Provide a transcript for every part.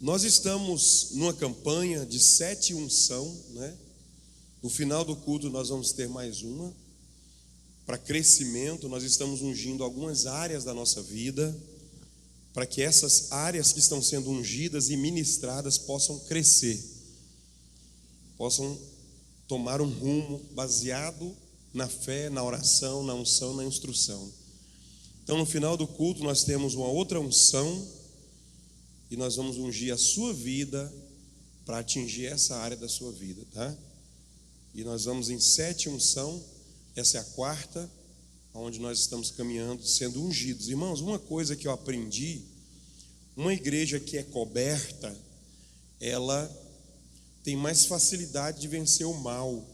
Nós estamos numa campanha de 7 unção, né? No final do culto nós vamos ter mais uma para crescimento. Nós estamos ungindo algumas áreas da nossa vida para que essas áreas que estão sendo ungidas e ministradas possam crescer, possam tomar um rumo baseado na fé, na oração, na unção, na instrução. Então, no final do culto, nós temos uma outra unção e nós vamos ungir a sua vida para atingir essa área da sua vida, tá? E nós vamos em 7 unção, essa é a 4ª, onde nós estamos caminhando, sendo ungidos. Irmãos, uma coisa que eu aprendi, uma igreja que é coberta, ela tem mais facilidade de vencer o mal.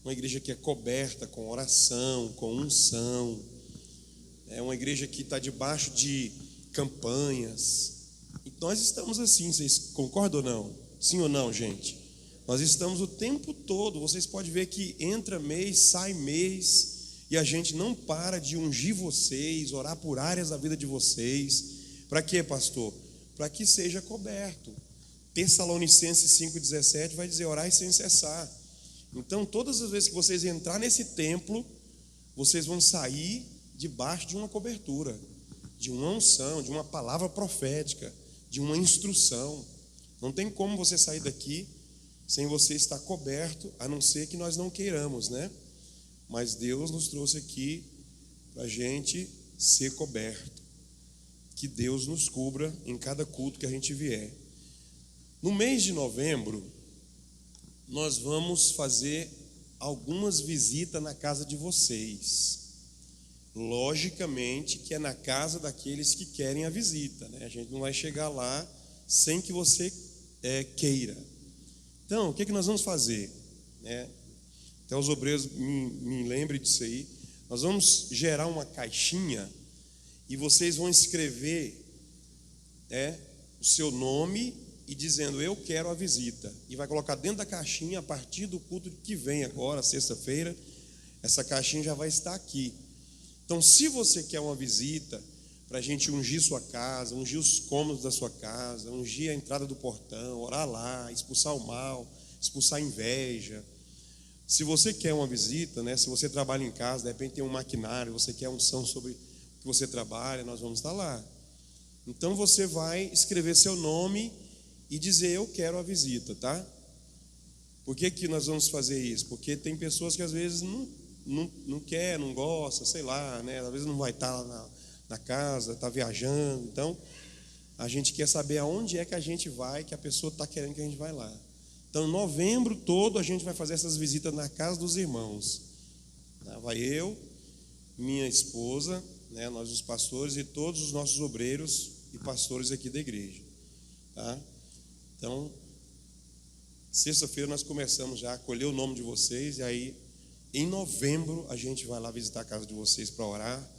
Uma igreja que é coberta com oração, com unção, é uma igreja que está debaixo de campanhas. E nós estamos assim, vocês concordam ou não? Sim ou não, gente? Nós estamos o tempo todo, vocês podem ver que entra mês, sai mês, e a gente não para de ungir vocês, orar por áreas da vida de vocês. Para quê, pastor? Para que seja coberto. Tessalonicenses 5,17 vai dizer: orai sem cessar. Então, todas as vezes que vocês entrar nesse templo, vocês vão sair debaixo de uma cobertura, de uma unção, de uma palavra profética, de uma instrução. Não tem como você sair daqui sem você estar coberto, a não ser que nós não queiramos, né? Mas Deus nos trouxe aqui para a gente ser coberto. Que Deus nos cubra em cada culto que a gente vier. No mês de novembro, nós vamos fazer algumas visitas na casa de vocês. Logicamente que é na casa daqueles que querem a visita, né? A gente não vai chegar lá sem que você queira. Então, o que nós vamos fazer? Até os obreiros me lembrem disso aí. Nós vamos gerar uma caixinha e vocês vão escrever o seu nome e dizendo: eu quero a visita. E vai colocar dentro da caixinha. A partir do culto que vem agora, sexta-feira, essa caixinha já vai estar aqui. Então, se você quer uma visita para a gente ungir sua casa, ungir os cômodos da sua casa, ungir a entrada do portão, orar lá, expulsar o mal, expulsar a inveja. Se você quer uma visita, né? Se você trabalha em casa, de repente tem um maquinário, você quer unção sobre o que você trabalha, nós vamos estar lá. Então você vai escrever seu nome e dizer: eu quero a visita, tá? Por que nós vamos fazer isso? Porque tem pessoas que às vezes não quer, não gosta, sei lá, né? Às vezes não vai estar lá na casa, está viajando. Então, a gente quer saber aonde é que a gente vai, que a pessoa está querendo que a gente vai lá. Então, novembro todo a gente vai fazer essas visitas na casa dos irmãos. Vai eu, minha esposa, né? Nós os pastores e todos os nossos obreiros e pastores aqui da igreja, tá? Então, sexta-feira nós começamos já a acolher o nome de vocês, e aí em novembro a gente vai lá visitar a casa de vocês para orar.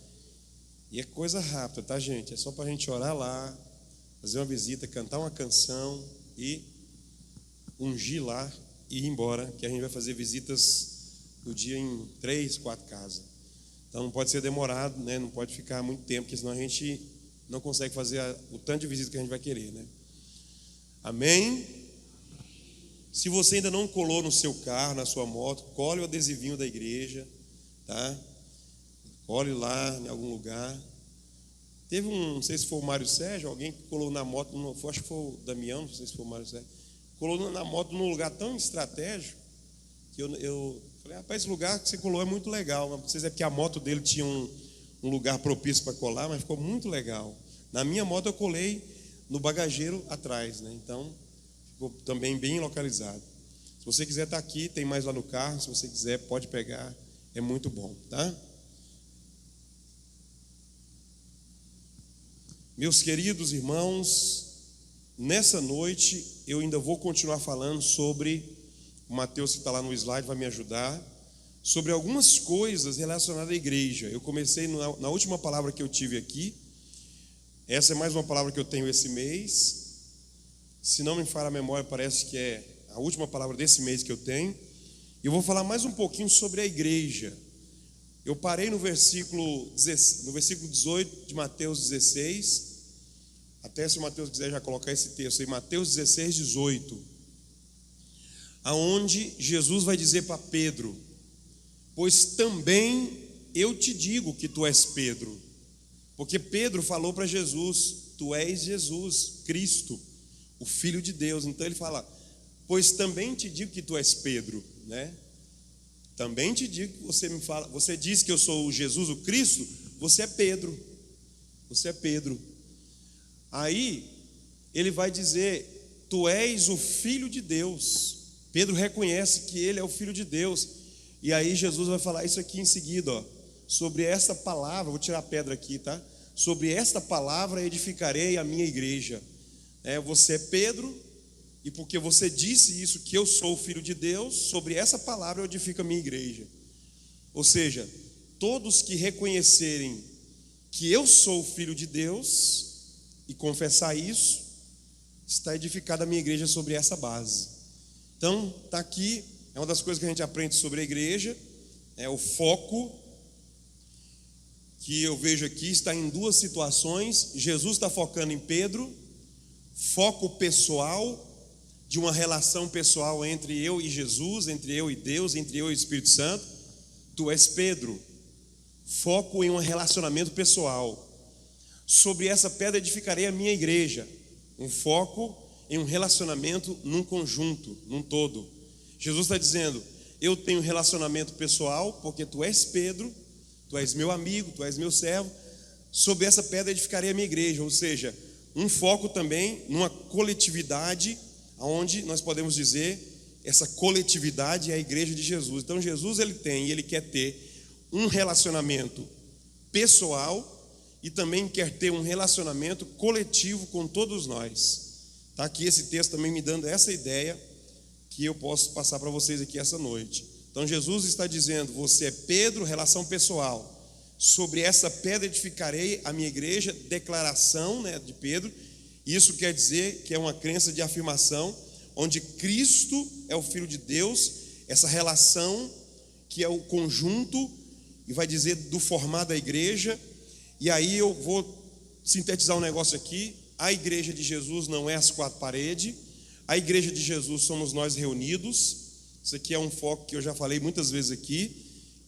E é coisa rápida, tá, gente? É só para a gente orar lá, fazer uma visita, cantar uma canção e ungir lá e ir embora, que a gente vai fazer visitas no dia em 3, 4 casas. Então não pode ser demorado, né? Não pode ficar muito tempo, porque senão a gente não consegue fazer o tanto de visita que a gente vai querer, né? Amém? Se você ainda não colou no seu carro, na sua moto, cole o adesivinho da igreja, tá? Cole lá em algum lugar. Teve não sei se foi o Mário Sérgio, alguém que colou na moto, acho que foi o Damião, não sei se foi o Mário Sérgio, colou na moto num lugar tão estratégico, que eu falei: rapaz, esse lugar que você colou é muito legal. Não sei se é porque a moto dele tinha um lugar propício para colar, mas ficou muito legal. Na minha moto eu colei no bagageiro atrás, né? Então ficou também bem localizado. Se você quiser estar aqui, tem mais lá no carro. Se você quiser, pode pegar, é muito bom, tá? Meus queridos irmãos, nessa noite eu ainda vou continuar falando sobre, o Mateus que está lá no slide vai me ajudar, sobre algumas coisas relacionadas à igreja. Eu comecei na última palavra que eu tive aqui. Essa é mais uma palavra que eu tenho esse mês. Se não me falha a memória, parece que é a última palavra desse mês que eu tenho. E eu vou falar mais um pouquinho sobre a igreja. Eu parei no versículo 18 de Mateus 16, Até se o Mateus quiser já colocar esse texto aí, Mateus 16, 18, aonde Jesus vai dizer para Pedro: pois também eu te digo que tu és Pedro. Porque Pedro falou para Jesus: tu és Jesus, Cristo, o Filho de Deus. Então ele fala: pois também te digo que tu és Pedro, né? Também te digo que você me fala, você diz que eu sou o Jesus, o Cristo, você é Pedro. Você é Pedro. Aí ele vai dizer: tu és o Filho de Deus. Pedro reconhece que ele é o Filho de Deus. E aí Jesus vai falar isso aqui em seguida, ó. Sobre esta palavra, vou tirar a pedra aqui, tá? Sobre esta palavra edificarei a minha igreja. Você é Pedro, e porque você disse isso, que eu sou o Filho de Deus, sobre essa palavra eu edifico a minha igreja. Ou seja, todos que reconhecerem que eu sou o Filho de Deus e confessar isso, está edificada a minha igreja sobre essa base. Então, está aqui, é uma das coisas que a gente aprende sobre a igreja, o foco que eu vejo aqui está em duas situações. Jesus está focando em Pedro, foco pessoal, de uma relação pessoal entre eu e Jesus, entre eu e Deus, entre eu e o Espírito Santo. Tu és Pedro, foco em um relacionamento pessoal. Sobre essa pedra edificarei a minha igreja, um foco em um relacionamento num conjunto, num todo. Jesus está dizendo: eu tenho relacionamento pessoal, porque tu és Pedro, tu és meu amigo, tu és meu servo. Sobre essa pedra edificarei a minha igreja. Ou seja, um foco também numa coletividade, onde nós podemos dizer, essa coletividade é a igreja de Jesus. Então Jesus ele quer ter um relacionamento pessoal e também quer ter um relacionamento coletivo com todos nós. Está aqui esse texto também me dando essa ideia que eu posso passar para vocês aqui essa noite. Então Jesus está dizendo: você é Pedro, relação pessoal. Sobre essa pedra edificarei a minha igreja, declaração, de Pedro. Isso quer dizer que é uma crença de afirmação, onde Cristo é o Filho de Deus, essa relação que é o conjunto, e vai dizer do formar da igreja. E aí eu vou sintetizar um negócio aqui: a igreja de Jesus não é as quatro paredes, a igreja de Jesus somos nós reunidos. Isso aqui é um foco que eu já falei muitas vezes aqui.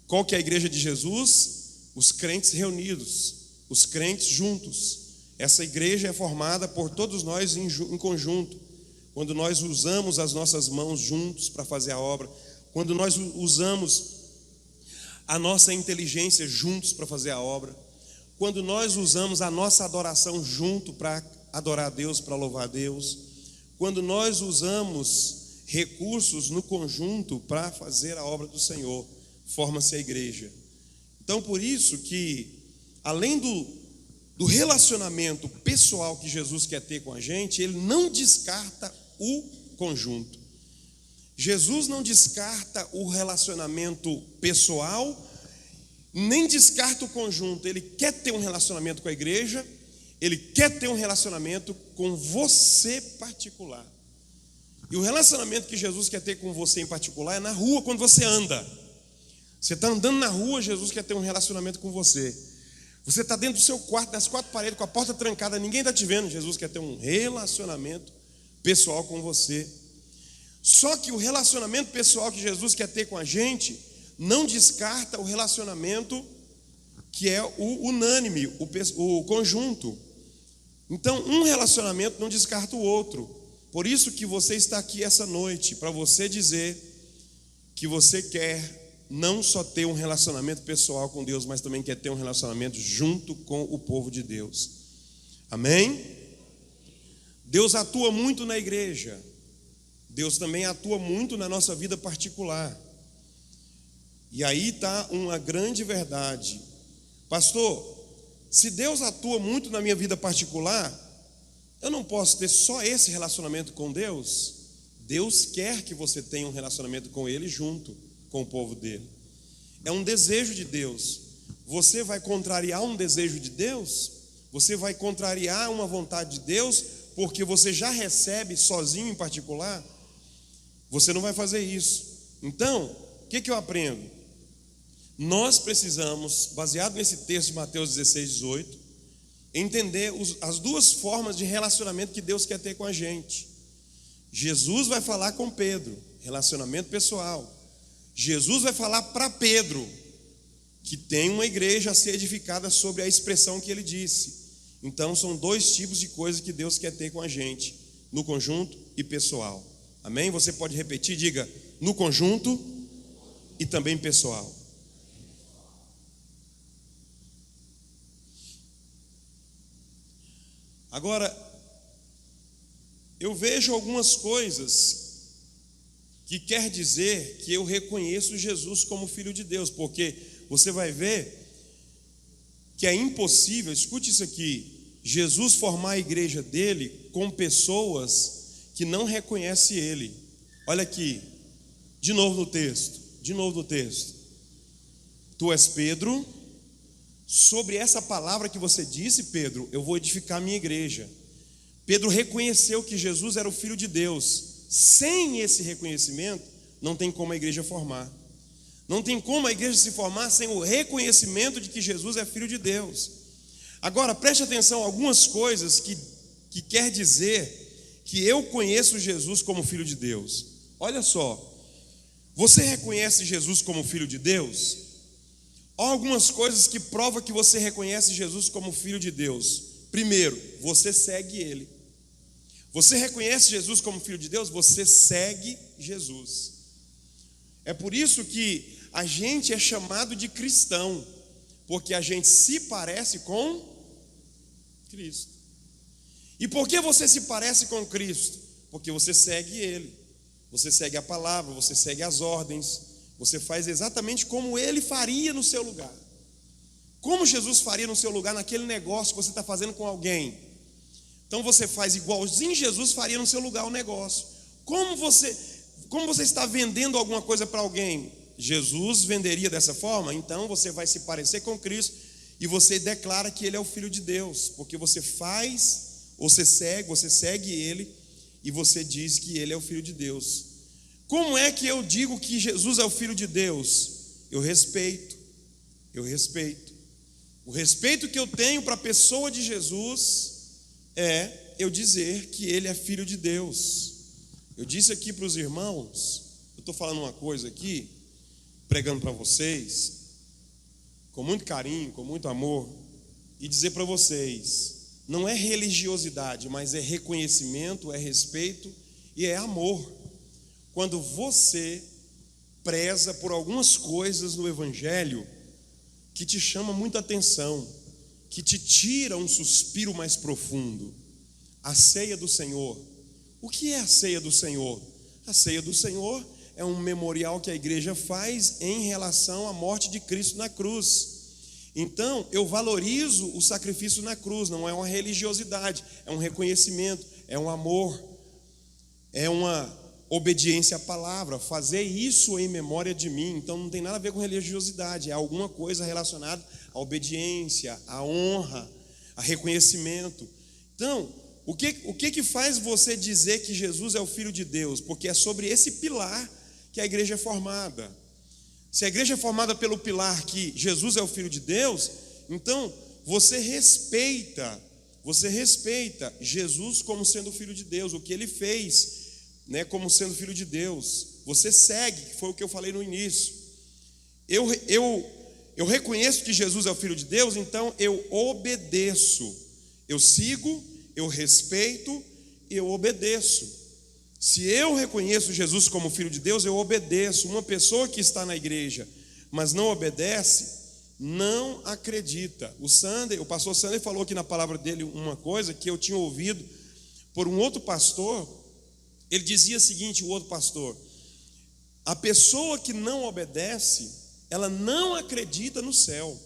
Qual que é a igreja de Jesus? Os crentes reunidos, os crentes juntos. Essa igreja é formada por todos nós em conjunto. Quando nós usamos as nossas mãos juntos para fazer a obra, quando nós usamos a nossa inteligência juntos para fazer a obra, quando nós usamos a nossa adoração junto para adorar a Deus, para louvar a Deus, quando nós usamos recursos no conjunto para fazer a obra do Senhor, forma-se a igreja. Então, por isso que, além do relacionamento pessoal que Jesus quer ter com a gente, ele não descarta o conjunto. Jesus não descarta o relacionamento pessoal, nem descarta o conjunto. Ele quer ter um relacionamento com a igreja, ele quer ter um relacionamento com você particular. E o relacionamento que Jesus quer ter com você em particular é na rua, quando você anda. Você está andando na rua, Jesus quer ter um relacionamento com você. Você está dentro do seu quarto, nas quatro paredes, com a porta trancada, ninguém está te vendo. Jesus quer ter um relacionamento pessoal com você. Só que o relacionamento pessoal que Jesus quer ter com a gente não descarta o relacionamento que é o unânime, o conjunto. Então, um relacionamento não descarta o outro. Por isso que você está aqui essa noite, para você dizer que você quer não só ter um relacionamento pessoal com Deus, mas também quer ter um relacionamento junto com o povo de Deus. Amém? Deus atua muito na igreja. Deus também atua muito na nossa vida particular. E aí está uma grande verdade. Pastor, se Deus atua muito na minha vida particular, eu não posso ter só esse relacionamento com Deus? Deus quer que você tenha um relacionamento com Ele junto com o povo dele. É um desejo de Deus. Você vai contrariar um desejo de Deus? Você vai contrariar uma vontade de Deus porque você já recebe sozinho em particular? Você não vai fazer isso. Então, o que eu aprendo? Nós precisamos, baseado nesse texto de Mateus 16, 18, entender as duas formas de relacionamento que Deus quer ter com a gente. Jesus vai falar com Pedro, relacionamento pessoal. Jesus vai falar para Pedro, que tem uma igreja a ser edificada sobre a expressão que ele disse. Então são dois tipos de coisas que Deus quer ter com a gente, no conjunto e pessoal. Amém? Você pode repetir, diga, no conjunto e também pessoal. Agora, eu vejo algumas coisas que quer dizer que eu reconheço Jesus como Filho de Deus, porque você vai ver que é impossível, escute isso aqui, Jesus formar a igreja dele com pessoas que não reconhecem ele. Olha aqui, de novo no texto. Tu és Pedro, sobre essa palavra que você disse, Pedro, eu vou edificar a minha igreja. Pedro reconheceu que Jesus era o Filho de Deus. Sem esse reconhecimento, não tem como a igreja formar. Não tem como a igreja se formar sem o reconhecimento de que Jesus é Filho de Deus. Agora, preste atenção a algumas coisas que quer dizer que eu conheço Jesus como Filho de Deus. Olha só, você reconhece Jesus como Filho de Deus? Há algumas coisas que provam que você reconhece Jesus como Filho de Deus. Primeiro, você segue Ele. Você reconhece Jesus como Filho de Deus? Você segue Jesus. É por isso que a gente é chamado de cristão, porque a gente se parece com Cristo. E por que você se parece com Cristo? Porque você segue Ele, você segue a palavra, você segue as ordens, você faz exatamente como Ele faria no seu lugar. Como Jesus faria no seu lugar naquele negócio que você está fazendo com alguém. Então você faz igualzinho Jesus faria no seu lugar o negócio. Como você está vendendo alguma coisa para alguém? Jesus venderia dessa forma? Então você vai se parecer com Cristo e você declara que Ele é o Filho de Deus, porque você segue Ele e você diz que Ele é o Filho de Deus. Como é que eu digo que Jesus é o Filho de Deus? Eu respeito. O respeito que eu tenho para a pessoa de Jesus é eu dizer que Ele é Filho de Deus. Eu disse aqui para os irmãos, eu estou falando uma coisa aqui, pregando para vocês, com muito carinho, com muito amor, e dizer para vocês, não é religiosidade, mas é reconhecimento, é respeito e é amor. Quando você preza por algumas coisas no Evangelho que te chama muita atenção, que te tira um suspiro mais profundo. A ceia do Senhor. O que é a ceia do Senhor? A ceia do Senhor é um memorial que a igreja faz em relação à morte de Cristo na cruz. Então, eu valorizo o sacrifício na cruz, não é uma religiosidade, é um reconhecimento, é um amor, é uma obediência à palavra, fazer isso em memória de mim. Então não tem nada a ver com religiosidade, é alguma coisa relacionada à obediência, à honra, a reconhecimento. Então, o que faz você dizer que Jesus é o Filho de Deus? Porque é sobre esse pilar que a igreja é formada. Se a igreja é formada pelo pilar que Jesus é o Filho de Deus, então você respeita Jesus como sendo o Filho de Deus, o que Ele fez, como sendo Filho de Deus. Você segue, que foi o que eu falei no início. Eu reconheço que Jesus é o Filho de Deus, então eu obedeço. Eu sigo, eu respeito e eu obedeço. Se eu reconheço Jesus como Filho de Deus, eu obedeço. Uma pessoa que está na igreja, mas não obedece, não acredita. O pastor Sander falou aqui na palavra dele uma coisa que eu tinha ouvido por um outro pastor. Ele dizia o seguinte, o outro pastor: a pessoa que não obedece, ela não acredita no céu.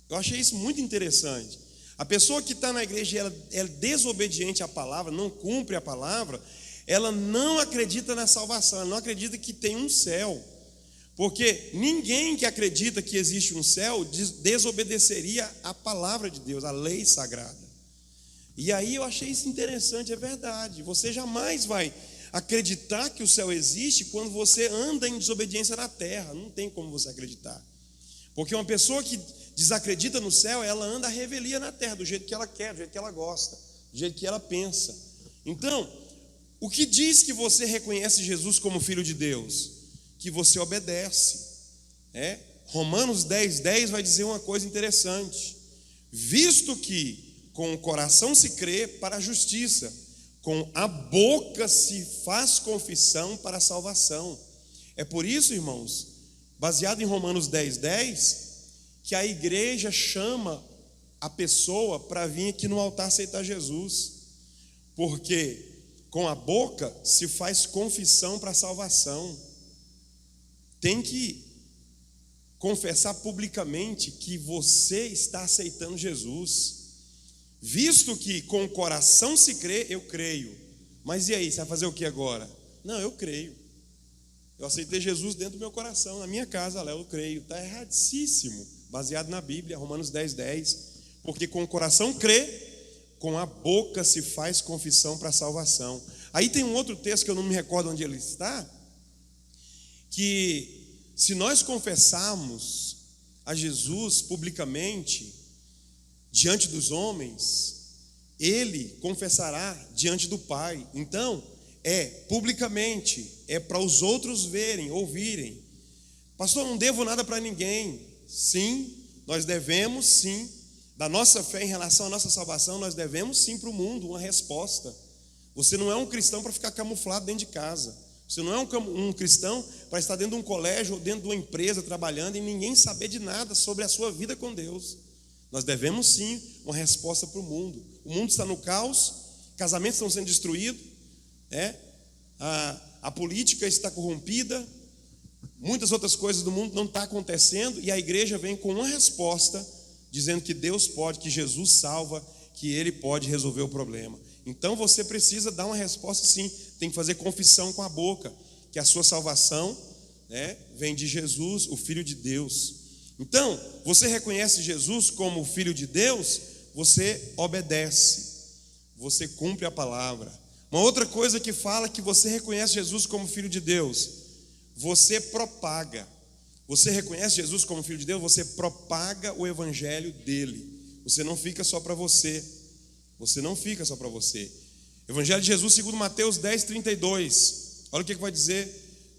Eu achei isso muito interessante. A pessoa que está na igreja, ela é desobediente à palavra, não cumpre a palavra, ela não acredita na salvação, ela não acredita que tem um céu. Porque ninguém que acredita que existe um céu desobedeceria à palavra de Deus, à lei sagrada. E aí eu achei isso interessante, é verdade. Você jamais vai acreditar que o céu existe quando você anda em desobediência na terra. Não tem como você acreditar. Porque uma pessoa que desacredita no céu, ela anda à revelia na terra, do jeito que ela quer, do jeito que ela gosta, do jeito que ela pensa. Então, o que diz que você reconhece Jesus como Filho de Deus? Que você obedece. Romanos 10:10 vai dizer uma coisa interessante: visto que com o coração se crê para a justiça, com a boca se faz confissão para a salvação. É por isso, irmãos, baseado em Romanos 10:10, que a igreja chama a pessoa para vir aqui no altar aceitar Jesus, porque com a boca se faz confissão para a salvação. Tem que confessar publicamente que você está aceitando Jesus. Visto que com o coração se crê, eu creio. Mas e aí, você vai fazer o que agora? Não, eu creio. Eu aceitei Jesus dentro do meu coração, na minha casa, lá eu creio. Está erradíssimo, baseado na Bíblia, Romanos 10:10. Porque com o coração crê, com a boca se faz confissão para a salvação. Aí tem um outro texto que eu não me recordo onde ele está, que se nós confessarmos a Jesus publicamente, diante dos homens, ele confessará diante do Pai. Então, publicamente, para os outros verem, ouvirem. Pastor, não devo nada para ninguém. Sim, nós devemos sim, da nossa fé em relação à nossa salvação, nós devemos sim para o mundo uma resposta. Você não é um cristão para ficar camuflado dentro de casa. Você não é um cristão para estar dentro de um colégio ou dentro de uma empresa trabalhando e ninguém saber de nada sobre a sua vida com Deus. Nós devemos sim uma resposta para o mundo. O mundo está no caos, casamentos estão sendo destruídos, a política está corrompida, muitas outras coisas do mundo não estão acontecendo, e a igreja vem com uma resposta, dizendo que Deus pode, que Jesus salva, que Ele pode resolver o problema. Então você precisa dar uma resposta sim, tem que fazer confissão com a boca, que a sua salvação vem de Jesus, o Filho de Deus. Então, você reconhece Jesus como o Filho de Deus, você obedece, você cumpre a palavra. Uma outra coisa que fala que você reconhece Jesus como Filho de Deus, você propaga. Você reconhece Jesus como Filho de Deus, você propaga o evangelho dele. Você não fica só para você. Você não fica só para você. Evangelho de Jesus segundo Mateus 10:32. Olha o que vai dizer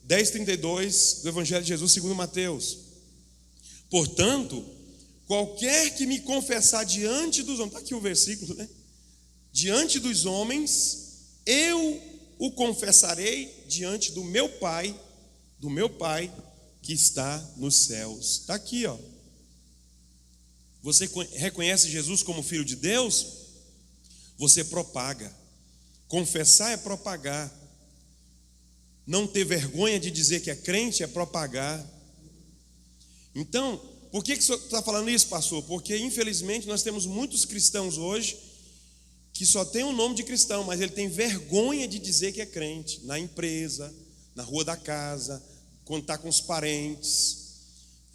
10:32 do Evangelho de Jesus segundo Mateus. Portanto, qualquer que me confessar diante dos homens, está aqui o versículo, diante dos homens, eu o confessarei diante do meu Pai que está nos céus. Está aqui, ó. Você reconhece Jesus como Filho de Deus? Você propaga. Confessar é propagar. Não ter vergonha de dizer que é crente é propagar. Então, por que o senhor está falando isso, pastor? Porque infelizmente nós temos muitos cristãos hoje que só tem o nome de cristão, mas ele tem vergonha de dizer que é crente. Na empresa, na rua da casa, quando está com os parentes,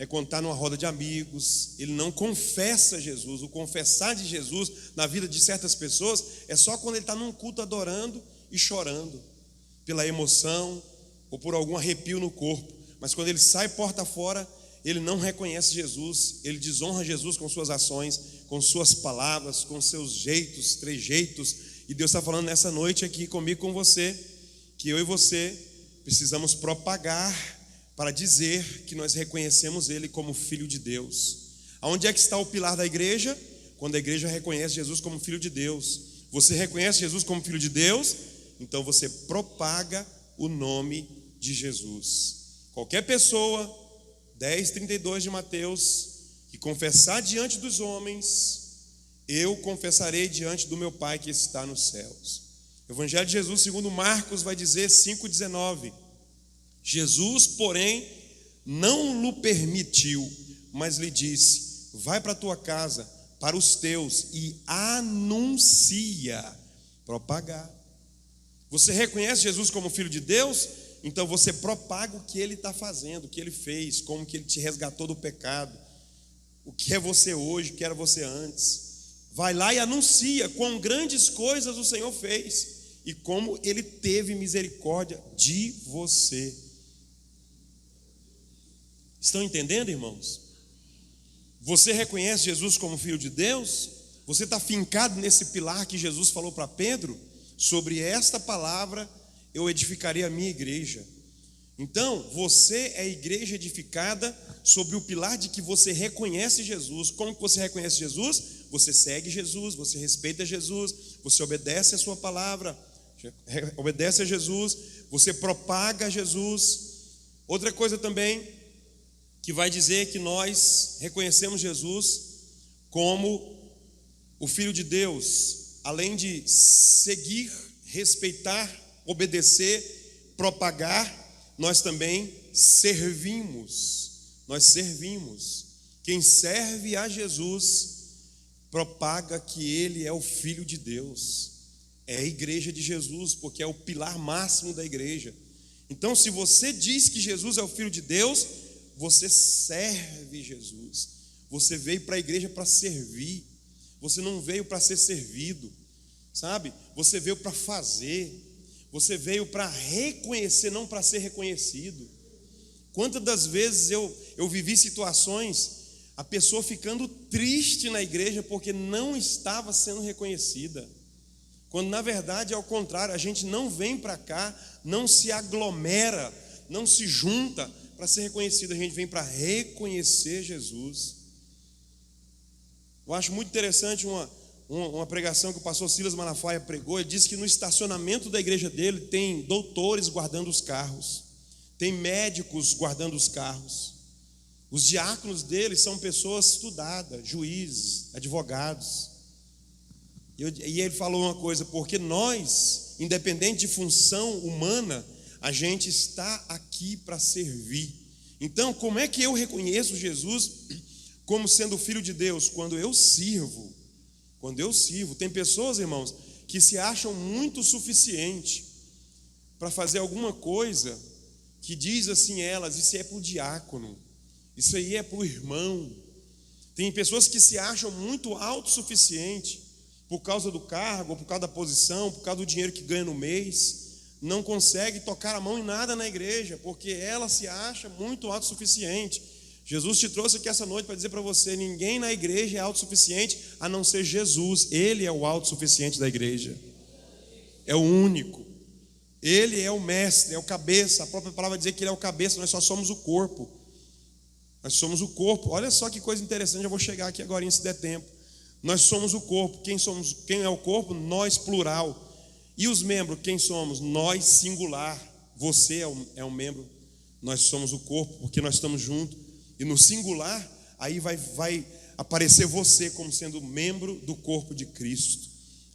quando está numa roda de amigos, ele não confessa Jesus. O confessar de Jesus na vida de certas pessoas é só quando ele está num culto adorando e chorando, pela emoção ou por algum arrepio no corpo. Mas quando ele sai porta fora, ele não reconhece Jesus, ele desonra Jesus com suas ações, com suas palavras, com seus jeitos, trejeitos. E Deus está falando nessa noite aqui comigo, com você, que eu e você precisamos propagar para dizer que nós reconhecemos Ele como Filho de Deus. Aonde é que está o pilar da igreja? Quando a igreja reconhece Jesus como Filho de Deus. Você reconhece Jesus como Filho de Deus? Então você propaga o nome de Jesus. Qualquer pessoa, 10:32 de Mateus, que confessar diante dos homens, eu confessarei diante do meu Pai que está nos céus. O Evangelho de Jesus segundo Marcos vai dizer 5:19. Jesus, porém, não lhe permitiu, mas lhe disse: vai para a tua casa, para os teus, e anuncia, propagar. Você reconhece Jesus como Filho de Deus? Então você propaga o que Ele está fazendo, o que Ele fez, como que Ele te resgatou do pecado, o que é você hoje, o que era você antes. Vai lá e anuncia quão grandes coisas o Senhor fez e como Ele teve misericórdia de você. Estão entendendo, irmãos? Você reconhece Jesus como Filho de Deus? Você está fincado nesse pilar que Jesus falou para Pedro? Sobre esta palavra eu edificarei a minha igreja. Então, você é a igreja edificada sobre o pilar de que você reconhece Jesus. Como que você reconhece Jesus? Você segue Jesus, você respeita Jesus, você obedece a sua palavra, obedece a Jesus, você propaga Jesus. Outra coisa também que vai dizer que nós reconhecemos Jesus como o Filho de Deus, além de seguir, respeitar, obedecer, propagar, nós também servimos. Nós servimos. Quem serve a Jesus propaga que Ele é o Filho de Deus. É a igreja de Jesus, porque é o pilar máximo da igreja. Então, se você diz que Jesus é o Filho de Deus, você serve Jesus. Você veio para a igreja para servir. Você não veio para ser servido, sabe? Você veio para fazer. Você veio para reconhecer, não para ser reconhecido. Quantas das vezes eu vivi situações, a pessoa ficando triste na igreja porque não estava sendo reconhecida. Quando na verdade é ao contrário, a gente não vem para cá, não se aglomera, não se junta para ser reconhecido, a gente vem para reconhecer Jesus. Eu acho muito interessante uma pregação que o pastor Silas Malafaia pregou. Ele disse que no estacionamento da igreja dele tem doutores guardando os carros, tem médicos guardando os carros. Os diáconos dele são pessoas estudadas, juízes, advogados. E ele falou uma coisa: porque nós, independente de função humana, a gente está aqui para servir. Então, como é que eu reconheço Jesus como sendo Filho de Deus? Quando eu sirvo. Quando eu sirvo. Tem pessoas, irmãos, que se acham muito suficiente para fazer alguma coisa que diz assim elas: isso é para o diácono, isso aí é para o irmão. Tem pessoas que se acham muito autossuficiente por causa do cargo, por causa da posição, por causa do dinheiro que ganha no mês. Não consegue tocar a mão em nada na igreja, porque ela se acha muito autossuficiente. Jesus te trouxe aqui essa noite para dizer para você: ninguém na igreja é autossuficiente a não ser Jesus. Ele é o autossuficiente da igreja, é o único. Ele é o mestre, é o cabeça. A própria palavra diz que ele é o cabeça, nós só somos o corpo. Nós somos o corpo. Olha só que coisa interessante, eu vou chegar aqui agora se der tempo. Nós somos o corpo. Quem é o corpo? Nós, plural. E os membros, quem somos? Nós, singular. Você é um membro. Nós somos o corpo, porque nós estamos juntos. E no singular, aí vai aparecer você como sendo membro do corpo de Cristo.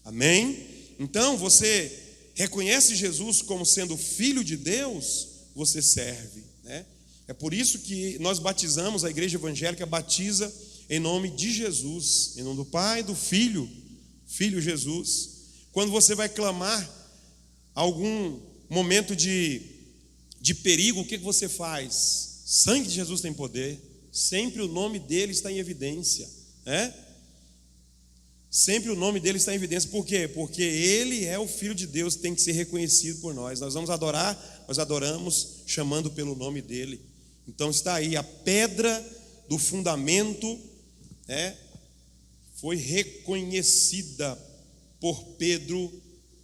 Amém? Então, você reconhece Jesus como sendo Filho de Deus, você serve, né? É por isso que nós batizamos, a igreja evangélica batiza em nome de Jesus, em nome do Pai, do Filho Jesus. Quando você vai clamar algum momento de perigo, o que você faz? Sangue de Jesus tem poder, sempre o nome dele está em evidência, né? Sempre o nome dele está em evidência. Por quê? Porque ele é o Filho de Deus, tem que ser reconhecido por nós. Nós vamos adorar, nós adoramos chamando pelo nome dele. Então está aí a pedra do fundamento, né? Foi reconhecida por Pedro,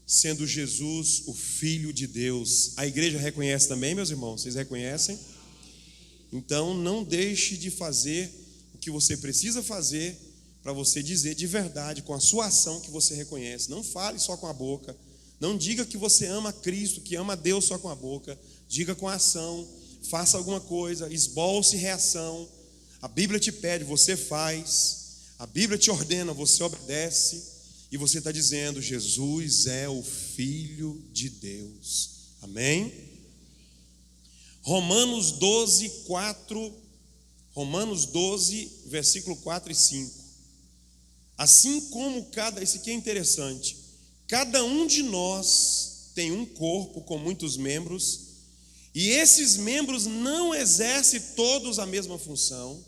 sendo Jesus o Filho de Deus. A igreja reconhece também, meus irmãos? Vocês reconhecem? Então não deixe de fazer o que você precisa fazer para você dizer de verdade, com a sua ação, que você reconhece. Não fale só com a boca. Não diga que você ama Cristo, que ama Deus só com a boca. Diga com a ação. Faça alguma coisa, esboce reação. A Bíblia te pede, você faz. A Bíblia te ordena, você obedece. E você está dizendo: Jesus é o Filho de Deus. Amém? Romanos 12, 4. Romanos 12, versículo 4 e 5. Assim como isso aqui é interessante, cada um de nós tem um corpo com muitos membros, e esses membros não exercem todos a mesma função,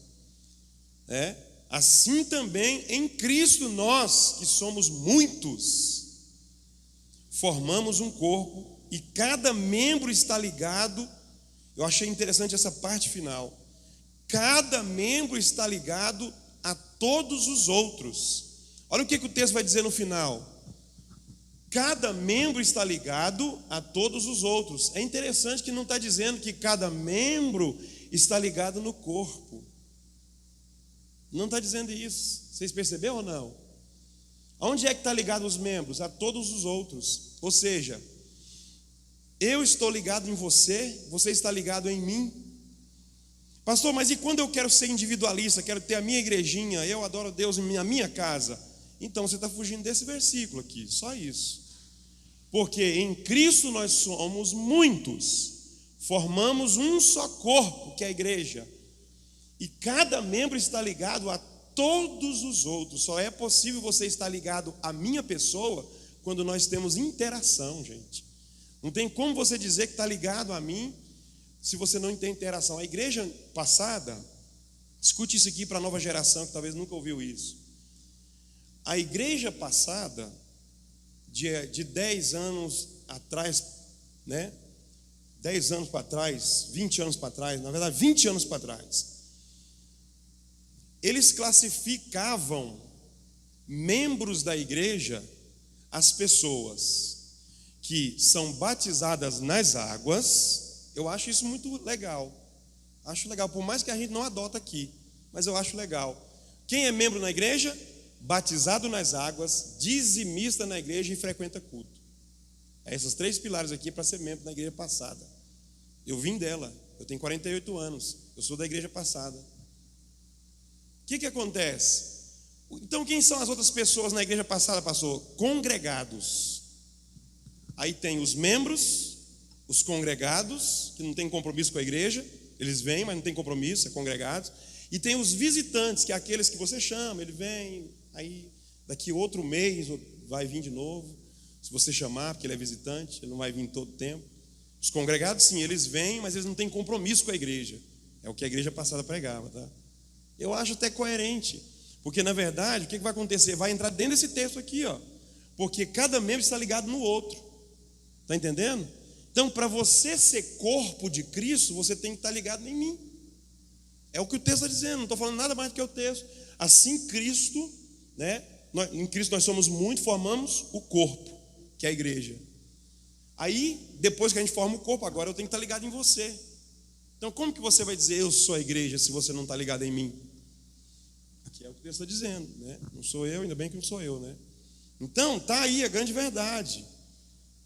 né? Assim também em Cristo nós, que somos muitos, formamos um corpo, e cada membro está ligado. Eu achei interessante essa parte final. Cada membro está ligado todos os outros. Olha o que o texto vai dizer no final. Cada membro está ligado a todos os outros. É interessante que não está dizendo que cada membro está ligado no corpo. Não está dizendo isso. Vocês perceberam ou não? Aonde é que está ligado os membros? A todos os outros. Ou seja, eu estou ligado em você, você está ligado em mim. Pastor, mas e quando eu quero ser individualista, quero ter a minha igrejinha, eu adoro Deus na minha casa? Então você está fugindo desse versículo aqui, só isso. Porque em Cristo nós somos muitos, formamos um só corpo, que é a igreja. E cada membro está ligado a todos os outros. Só é possível você estar ligado à minha pessoa quando nós temos interação, gente. Não tem como você dizer que está ligado a mim se você não tem interação. A igreja passada, escute isso aqui para a nova geração que talvez nunca ouviu isso. A igreja passada, de 10 anos atrás, né? 10 anos para trás, 20 anos para trás, na verdade 20 anos para trás, eles classificavam membros da igreja as pessoas que são batizadas nas águas. Eu acho isso muito legal. Acho legal, por mais que a gente não adota aqui, mas eu acho legal. Quem é membro na igreja? Batizado nas águas, dizimista na igreja e frequenta culto. É esses 3 pilares aqui para ser membro da igreja passada. Eu vim dela, eu tenho 48 anos, eu sou da igreja passada. O que acontece? Então quem são as outras pessoas na igreja passada, pastor? Congregados. Aí tem os membros, os congregados, que não tem compromisso com a igreja, eles vêm, mas não tem compromisso, é congregados. E tem os visitantes, que é aqueles que você chama, ele vem, aí daqui outro mês vai vir de novo, se você chamar, porque ele é visitante, ele não vai vir todo o tempo. Os congregados, sim, eles vêm, mas eles não têm compromisso com a igreja. É o que a igreja passada pregava, tá? Eu acho até coerente, porque na verdade, o que vai acontecer? Vai entrar dentro desse texto aqui, ó, porque cada membro está ligado no outro. Está entendendo? Então, para você ser corpo de Cristo, você tem que estar ligado em mim. É o que o texto está dizendo, não estou falando nada mais do que o texto. Assim, Cristo, né? Em Cristo nós somos muito, formamos o corpo, que é a igreja. Aí, depois que a gente forma o corpo, agora eu tenho que estar ligado em você. Então, como que você vai dizer eu sou a igreja se você não está ligado em mim? Aqui é o que o texto está dizendo, né? Não sou eu, ainda bem que não sou eu, né? Então, está aí a grande verdade.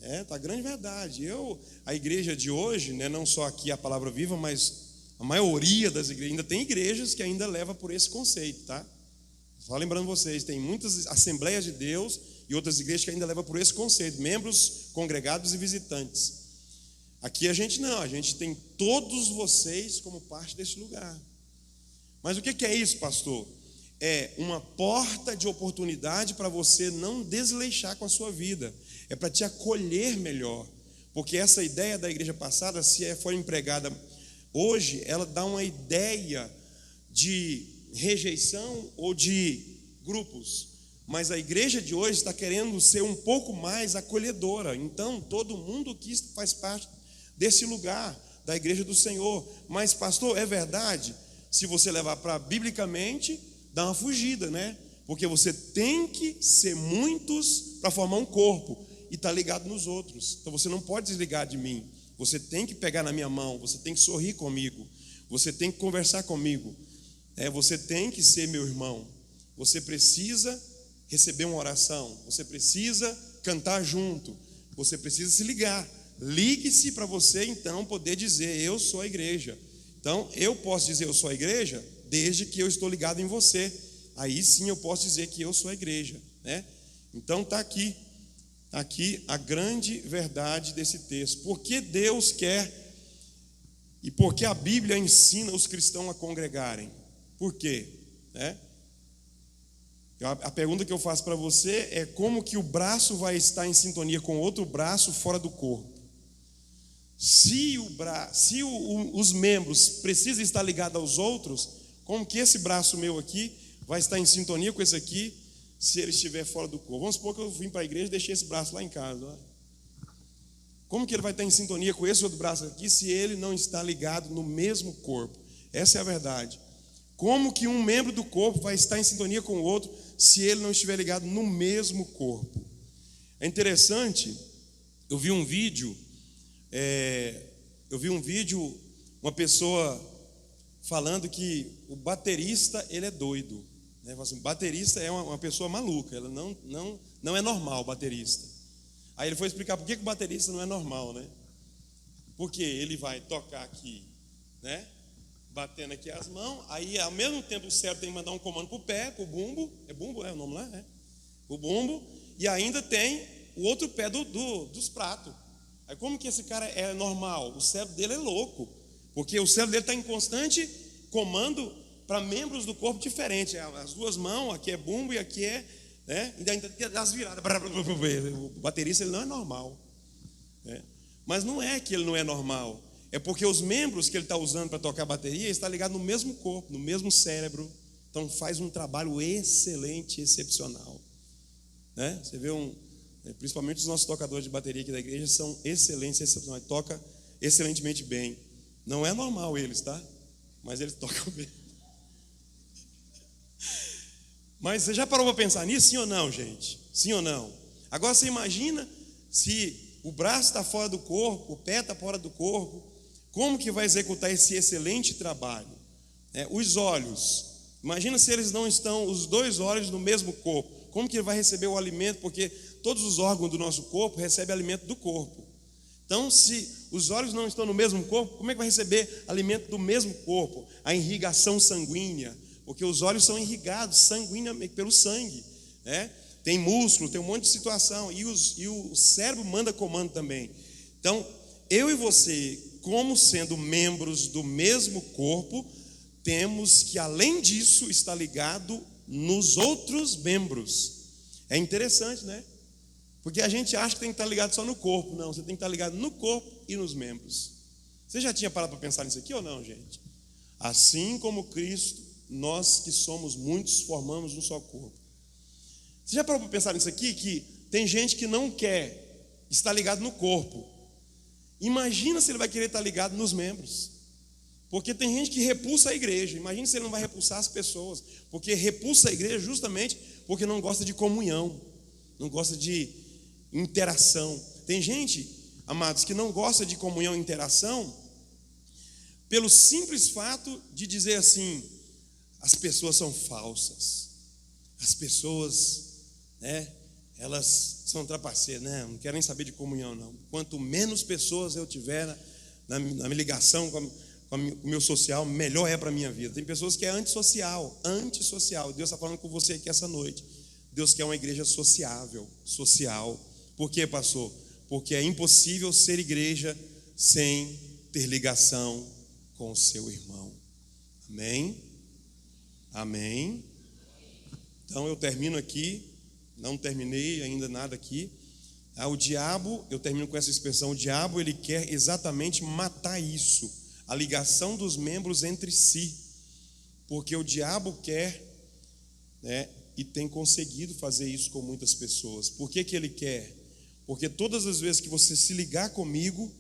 Está a grande verdade. A igreja de hoje, né, não só aqui a Palavra Viva, mas a maioria das igrejas, ainda tem igrejas que ainda leva por esse conceito, tá? Só lembrando vocês, tem muitas Assembleias de Deus e outras igrejas que ainda levam por esse conceito, membros congregados e visitantes. Aqui a gente não, a gente tem todos vocês como parte desse lugar. Mas o que é isso, pastor? É uma porta de oportunidade para você não desleixar com a sua vida. É para te acolher melhor. Porque essa ideia da igreja passada, se for empregada hoje, ela dá uma ideia de rejeição ou de grupos. Mas a igreja de hoje está querendo ser um pouco mais acolhedora. Então, todo mundo que faz parte desse lugar, da igreja do Senhor. Mas, pastor, é verdade? Se você levar para biblicamente, dá uma fugida, né? Porque você tem que ser muitos para formar um corpo e estar ligado nos outros. Então você não pode desligar de mim. Você tem que pegar na minha mão, você tem que sorrir comigo, você tem que conversar comigo. Você tem que ser meu irmão. Você precisa receber uma oração, você precisa cantar junto, você precisa se ligar. Ligue-se para você então poder dizer eu sou a igreja. Então eu posso dizer eu sou a igreja desde que eu estou ligado em você. Aí sim eu posso dizer que eu sou a igreja, né? Então está aqui a grande verdade desse texto. Por que Deus quer e por que a Bíblia ensina os cristãos a congregarem? Por quê? A pergunta que eu faço para você é como que o braço vai estar em sintonia com outro braço fora do corpo? Se os membros precisam estar ligados aos outros, como que esse braço meu aqui vai estar em sintonia com esse aqui se ele estiver fora do corpo? Vamos supor que eu vim para a igreja e deixei esse braço lá em casa. Ó. Como que ele vai estar em sintonia com esse outro braço aqui se ele não está ligado no mesmo corpo? Essa é a verdade. Como que um membro do corpo vai estar em sintonia com o outro se ele não estiver ligado no mesmo corpo? É interessante, eu vi um vídeo, uma pessoa falando que o baterista, ele é doido, né? Assim, o baterista é uma pessoa maluca, ela não é normal, o baterista. Aí ele foi explicar por que o baterista não é normal, né? Porque ele vai tocar aqui, né? Batendo aqui as mãos, aí ao mesmo tempo o cérebro tem que mandar um comando pro pé, pro bumbo, é bumbo, é o nome lá, né? O bumbo, e ainda tem o outro pé dos pratos. Aí como que esse cara é normal? O cérebro dele é louco, porque o cérebro dele está em constante comando para membros do corpo diferentes. As duas mãos, aqui é bumbo e aqui é, né? E ainda tem as viradas. O baterista, ele não é normal, né? Mas não é que ele não é normal, é porque os membros que ele está usando para tocar a bateria está ligado no mesmo corpo, no mesmo cérebro. Então faz um trabalho excelente, excepcional, né? Você vê principalmente os nossos tocadores de bateria aqui da igreja são excelentes, excepcionais, tocam excelentemente bem. Não é normal eles, tá? Mas eles tocam bem. Mas você já parou para pensar nisso? Sim ou não, gente? Sim ou não? Agora você imagina se o braço está fora do corpo, o pé está fora do corpo, como que vai executar esse excelente trabalho? Os olhos, imagina se eles não estão, os dois olhos no mesmo corpo, como que ele vai receber o alimento? Porque todos os órgãos do nosso corpo recebem alimento do corpo. Então, se os olhos não estão no mesmo corpo, como é que vai receber alimento do mesmo corpo? A irrigação sanguínea, porque os olhos são irrigados sanguineamente pelo sangue, né? Tem músculo, tem um monte de situação, e o cérebro manda comando também. Então, eu e você, como sendo membros do mesmo corpo, temos que, além disso, estar ligado nos outros membros. É interessante, né? Porque a gente acha que tem que estar ligado só no corpo. Não, você tem que estar ligado no corpo e nos membros. Você já tinha parado para pensar nisso aqui ou não, gente? Assim como Cristo, nós que somos muitos, formamos um só corpo. Você já parou para pensar nisso aqui? Que tem gente que não quer estar ligado no corpo. Imagina se ele vai querer estar ligado nos membros. Porque tem gente que repulsa a igreja. Imagina se ele não vai repulsar as pessoas. Porque repulsa a igreja justamente porque não gosta de comunhão, não gosta de interação. Tem gente, amados, que não gosta de comunhão e interação pelo simples fato de dizer assim: as pessoas são falsas, as pessoas, elas são trapaceiras, né? Não quero nem saber de comunhão, não. Quanto menos pessoas eu tiver na minha ligação com o meu social, melhor é para a minha vida. Tem pessoas que é antissocial. Deus está falando com você aqui essa noite. Deus quer uma igreja sociável, social. Por quê, pastor? Porque é impossível ser igreja sem ter ligação com o seu irmão. Amém? Amém? Então eu termino aqui. Não terminei ainda nada aqui. O diabo, eu termino com essa expressão: o diabo, ele quer exatamente matar isso, a ligação dos membros entre si, porque o diabo quer, e tem conseguido fazer isso com muitas pessoas. Por que ele quer? Porque todas as vezes que você se ligar comigo,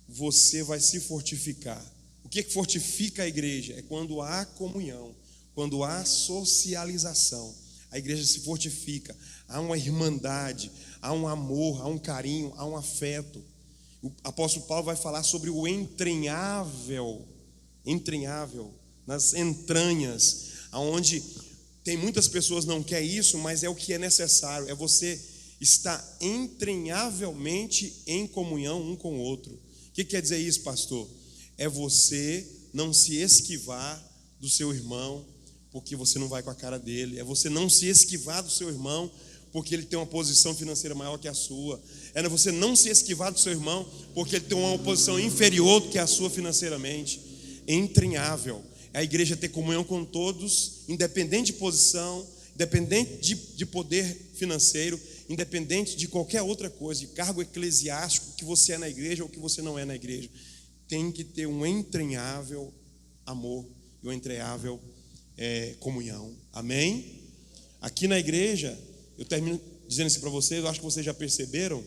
você vai se fortificar. O que fortifica a igreja? É quando há comunhão, quando há socialização. A igreja se fortifica, há uma irmandade, há um amor, há um carinho, há um afeto. O apóstolo Paulo vai falar sobre o entranhável, nas entranhas, aonde tem muitas pessoas não querem isso, mas é o que é necessário, é você estar entranhavelmente em comunhão um com o outro. O que quer dizer isso, pastor? É você não se esquivar do seu irmão, porque você não vai com a cara dele. É você não se esquivar do seu irmão, porque ele tem uma posição financeira maior que a sua. É você não se esquivar do seu irmão, porque ele tem uma posição inferior do que a sua financeiramente. Entranhável. É a igreja ter comunhão com todos, independente de posição, independente de poder financeiro, independente de qualquer outra coisa, de cargo eclesiástico que você é na igreja ou que você não é na igreja. Tem que ter um entranhável amor e um entranhável comunhão. Amém? Aqui na igreja, eu termino dizendo isso para vocês, eu acho que vocês já perceberam.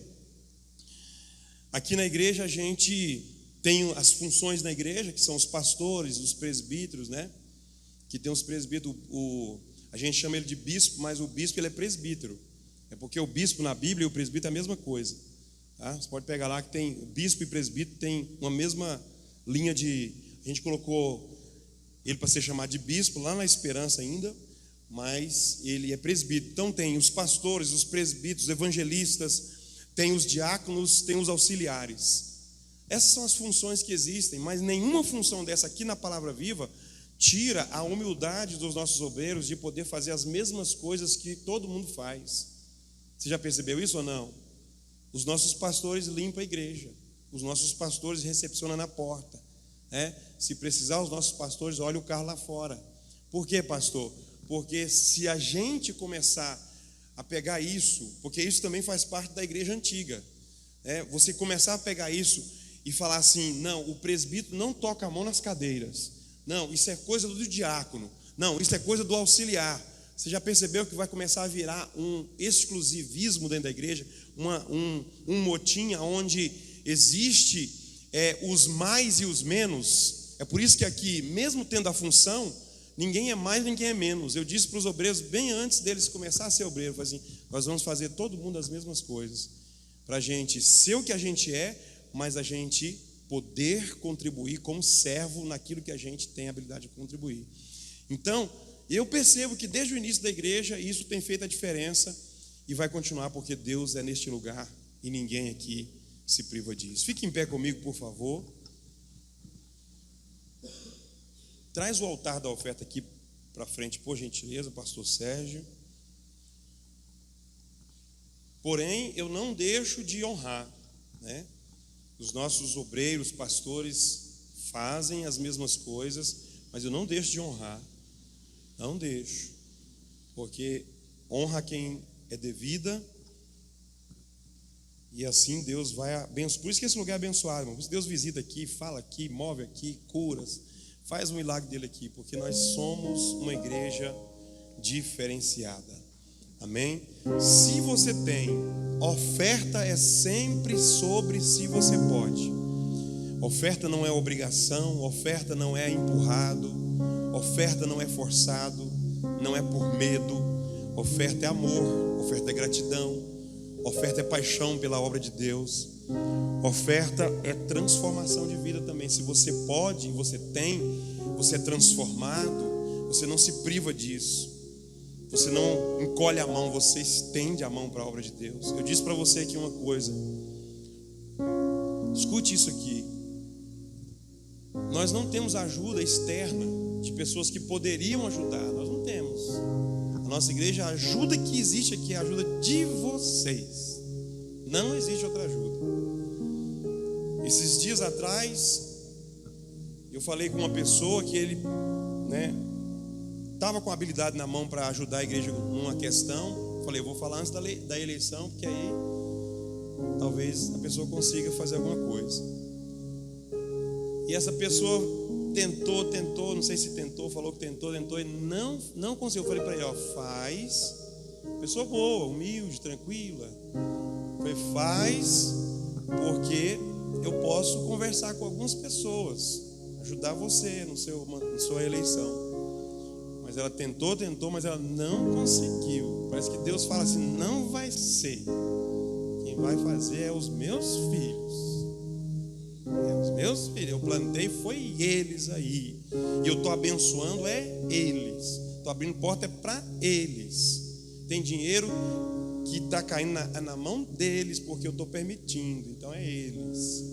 Aqui na igreja a gente tem as funções na igreja, que são os pastores, os presbíteros, que tem os presbíteros, a gente chama ele de bispo, mas o bispo ele é presbítero. É porque o bispo na Bíblia e o presbítero é a mesma coisa. Tá? Você pode pegar lá que tem bispo e presbítero, tem uma mesma linha de... A gente colocou ele para ser chamado de bispo lá na Esperança ainda, mas ele é presbítero. Então tem os pastores, os presbíteros, os evangelistas, tem os diáconos, tem os auxiliares. Essas são as funções que existem, mas nenhuma função dessa aqui na Palavra Viva tira a humildade dos nossos obreiros de poder fazer as mesmas coisas que todo mundo faz. Você já percebeu isso ou não? Os nossos pastores limpam a igreja, os nossos pastores recepcionam na porta, né? Se precisar, os nossos pastores olham o carro lá fora. Por quê, pastor? Porque se a gente começar a pegar isso, porque isso também faz parte da igreja antiga, né? Você começar a pegar isso e falar assim, não, o presbítero não toca a mão nas cadeiras, não, isso é coisa do diácono, não, isso é coisa do auxiliar. Você já percebeu que vai começar a virar um exclusivismo dentro da igreja, um motim onde existe os mais e os menos? É por isso que aqui, mesmo tendo a função, ninguém é mais, ninguém é menos. Eu disse para os obreiros, bem antes deles começar a ser obreiro, assim, nós vamos fazer todo mundo as mesmas coisas, para a gente ser o que a gente é, mas a gente poder contribuir como servo naquilo que a gente tem habilidade de contribuir. Então, eu percebo que desde o início da igreja isso tem feito a diferença e vai continuar, porque Deus é neste lugar e ninguém aqui se priva disso. Fique em pé comigo, por favor. Traz o altar da oferta aqui para frente, por gentileza, pastor Sérgio. Porém, eu não deixo de honrar, né? Os nossos obreiros, pastores fazem as mesmas coisas, mas eu não deixo de honrar. Não deixo. Porque honra quem é devida, e assim Deus vai abençoar. Por isso que esse lugar é abençoado, irmão. Por isso Deus visita aqui, fala aqui, move aqui, curas, faz um milagre dele aqui, porque nós somos uma igreja diferenciada. Amém? Se você tem, oferta é sempre sobre se você pode. Oferta não é obrigação, oferta não é empurrado, oferta não é forçado, não é por medo. Oferta é amor, oferta é gratidão, oferta é paixão pela obra de Deus. Oferta é transformação de vida também. Se você pode, você tem, você é transformado, você não se priva disso. Você não encolhe a mão, você estende a mão para a obra de Deus. Eu disse para você aqui uma coisa. Escute isso aqui. Nós não temos ajuda externa de pessoas que poderiam ajudar. Nós não temos. A nossa igreja, a ajuda que existe aqui é a ajuda de vocês. Não existe outra ajuda. Esses dias atrás, eu falei com uma pessoa que ele, estava com habilidade na mão para ajudar a igreja numa questão. Falei, eu vou falar antes da eleição, porque aí talvez a pessoa consiga fazer alguma coisa. E essa pessoa tentou, não sei se tentou, falou que tentou e não conseguiu. Eu falei para ele, faz. Pessoa boa, humilde, tranquila. Eu falei, faz, porque eu posso conversar com algumas pessoas, ajudar você na sua eleição. Mas ela tentou, mas ela não conseguiu. Parece que Deus fala assim, não vai ser. Quem vai fazer é os meus filhos. É os meus filhos. Eu plantei, foi eles aí. E eu estou abençoando, eles. Estou abrindo porta, para eles. Tem dinheiro que está caindo na mão deles, porque eu estou permitindo. Então é eles.